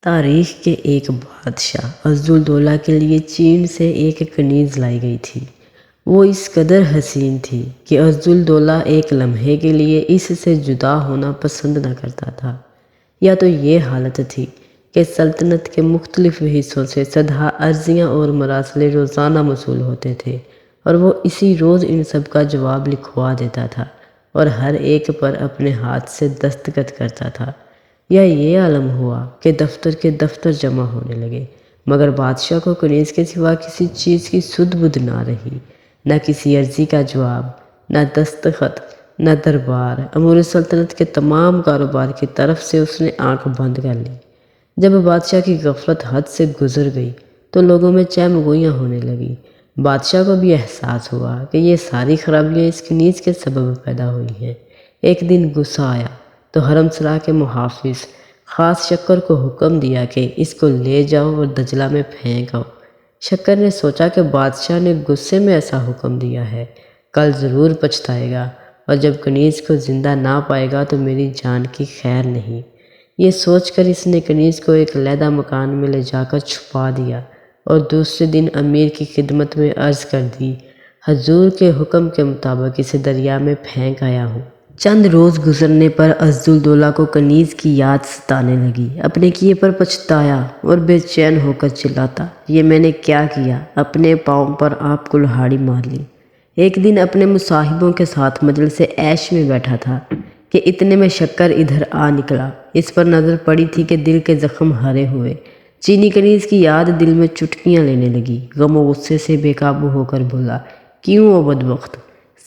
تاریخ کے ایک بادشاہ عزالدولہ کے لیے چین سے ایک کنیز لائی گئی تھی۔ وہ اس قدر حسین تھی کہ عزالدولہ ایک لمحے کے لیے اس سے جدا ہونا پسند نہ کرتا تھا۔ یا تو یہ حالت تھی کہ سلطنت کے مختلف حصوں سے سدھا عرضیاں اور مراسلے روزانہ موصول ہوتے تھے اور وہ اسی روز ان سب کا جواب لکھوا دیتا تھا اور ہر ایک پر اپنے ہاتھ سے دستخط کرتا تھا۔ یا یہ عالم ہوا کہ دفتر کے دفتر جمع ہونے لگے، مگر بادشاہ کو کنیز کے سوا کسی چیز کی سدھ بدھ نہ رہی، نہ کسی عرضی کا جواب، نہ دستخط، نہ دربار۔ امور سلطنت کے تمام کاروبار کی طرف سے اس نے آنکھ بند کر لی۔ جب بادشاہ کی غفلت حد سے گزر گئی تو لوگوں میں چہمگوئیاں ہونے لگیں۔ بادشاہ کو بھی احساس ہوا کہ یہ ساری خرابیاں اس کنیز کے سبب پیدا ہوئی ہیں۔ ایک دن غصہ آیا تو حرم سرا کے محافظ خاص شکر کو حکم دیا کہ اس کو لے جاؤ اور دجلہ میں پھینک آؤ۔ شکر نے سوچا کہ بادشاہ نے غصے میں ایسا حکم دیا ہے، کل ضرور پچھتائے گا، اور جب کنیز کو زندہ نہ پائے گا تو میری جان کی خیر نہیں۔ یہ سوچ کر اس نے کنیز کو ایک علیحدہ مکان میں لے جا کر چھپا دیا اور دوسرے دن امیر کی خدمت میں عرض کر دی، حضور کے حکم کے مطابق اسے دریا میں پھینک آیا ہوں۔ چند روز گزرنے پر عزالدولہ کو کنیز کی یاد ستانے لگی۔ اپنے کیے پر پچھتایا اور بے چین ہو کر چلاتا، یہ میں نے کیا کیا؟ اپنے پاؤں پر آپ کلہاڑی مار لی۔ ایک دن اپنے مصاحبوں کے ساتھ مجلس عیش میں بیٹھا تھا کہ اتنے میں شکر ادھر آ نکلا۔ اس پر نظر پڑی تھی کہ دل کے زخم ہرے ہوئے چینی کنیز کی یاد دل میں چٹکیاں لینے لگی۔ غم و غصے سے بے قابو ہو کر بولا، کیوں او بدبخت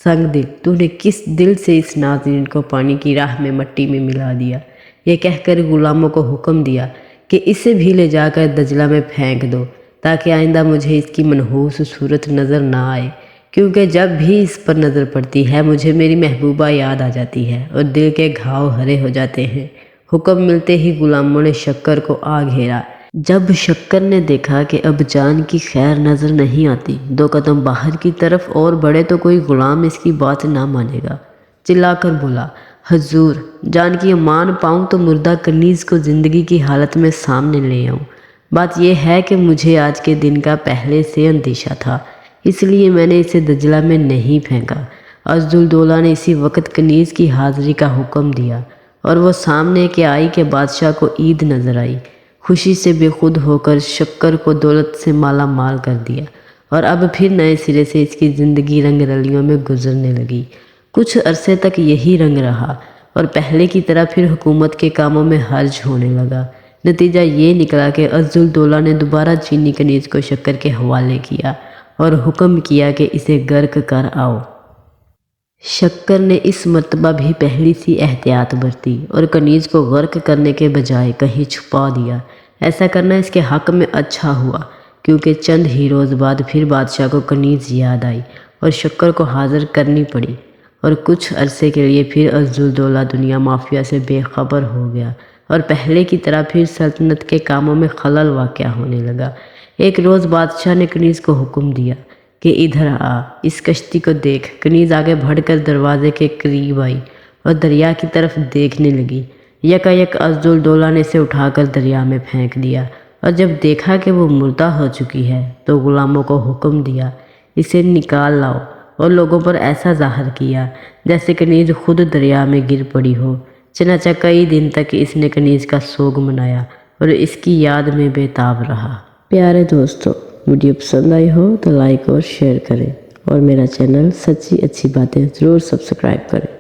سنگ دل، تو نے کس دل سے اس نازنین کو پانی کی راہ میں مٹی میں ملا دیا؟ یہ کہہ کر غلاموں کو حکم دیا کہ اسے بھی لے جا کر دجلہ میں پھینک دو تاکہ آئندہ مجھے اس کی منحوس صورت نظر نہ آئے، کیونکہ جب بھی اس پر نظر پڑتی ہے مجھے میری محبوبہ یاد آ جاتی ہے اور دل کے گھاؤ ہرے ہو جاتے ہیں۔ حکم ملتے ہی غلاموں نے شکر کو آ گھیرا۔ جب شکر نے دیکھا کہ اب جان کی خیر نظر نہیں آتی، 2 قدم باہر کی طرف اور بڑھے تو کوئی غلام اس کی بات نہ مانے گا، چلا کر بولا، حضور جان کی امان پاؤں تو مردہ کنیز کو زندگی کی حالت میں سامنے لے آؤں۔ بات یہ ہے کہ مجھے آج کے دن کا پہلے سے اندیشہ تھا، اس لیے میں نے اسے دجلہ میں نہیں پھینکا۔ عزالدولہ نے اسی وقت کنیز کی حاضری کا حکم دیا اور وہ سامنے کے آئی کہ بادشاہ کو عید نظر آئی۔ خوشی سے بے خود ہو کر شکر کو دولت سے مالا مال کر دیا اور اب پھر نئے سرے سے اس کی زندگی رنگ رلیوں میں گزرنے لگی۔ کچھ عرصے تک یہی رنگ رہا اور پہلے کی طرح پھر حکومت کے کاموں میں حرج ہونے لگا۔ نتیجہ یہ نکلا کہ عزالدولہ نے دوبارہ چینی کنیز کو شکر کے حوالے کیا اور حکم کیا کہ اسے غرق کر آؤ۔ شکر نے اس مرتبہ بھی پہلی سی احتیاط برتی اور کنیز کو غرق کرنے کے بجائے کہیں چھپا دیا۔ ایسا کرنا اس کے حق میں اچھا ہوا، کیونکہ چند ہی روز بعد پھر بادشاہ کو کنیز یاد آئی اور شکر کو حاضر کرنی پڑی، اور کچھ عرصے کے لیے پھر عزالدولہ دنیا مافیا سے بے خبر ہو گیا اور پہلے کی طرح پھر سلطنت کے کاموں میں خلل واقع ہونے لگا۔ ایک روز بادشاہ نے کنیز کو حکم دیا کہ ادھر آ، اس کشتی کو دیکھ۔ کنیز آگے بڑھ کر دروازے کے قریب آئی اور دریا کی طرف دیکھنے لگی۔ یکایک عزالدولہ نے اسے اٹھا کر دریا میں پھینک دیا اور جب دیکھا کہ وہ مردہ ہو چکی ہے تو غلاموں کو حکم دیا، اسے نکال لاؤ، اور لوگوں پر ایسا ظاہر کیا جیسے کنیز خود دریا میں گر پڑی ہو۔ چنانچہ کئی دن تک اس نے کنیز کا سوگ منایا اور اس کی یاد میں بے تاب رہا۔ پیارے دوستو، ویڈیو پسند آئی ہو تو لائک اور شیئر کریں اور میرا چینل سچی اچھی باتیں ضرور سبسکرائب کریں۔